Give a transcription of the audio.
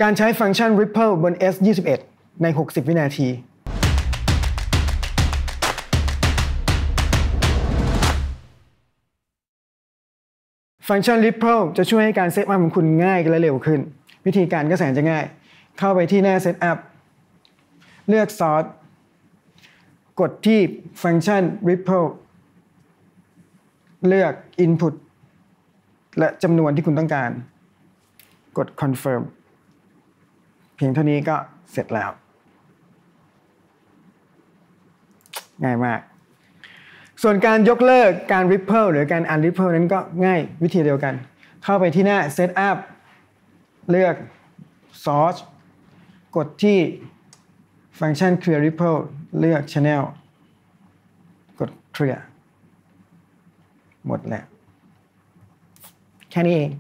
การใช้ฟังก์ชัน Ripple บน S21 ใน 60 วินาทีฟังก์ชัน Ripple จะช่วยให้การเซตอัพของคุณง่ายและเร็วขึ้นวิธีการก็แสนจะง่ายเข้าไปที่หน้า Setup เลือก Source กดที่ฟังก์ชัน Ripple เลือก Input และจำนวนที่คุณต้องการกด Confirm เพียงเท่านี้ก็เสร็จแล้วง่ายมากส่วนการยกเลิกการ Ripple หรือการ Unripple นั้นก็ง่ายวิธีเดียวกันเข้าไปที่หน้า Setup เลือก Source กดที่ฟังก์ชัน Clear Ripple เลือก Channel กด Clear หมดแล้วแค่นี้เอง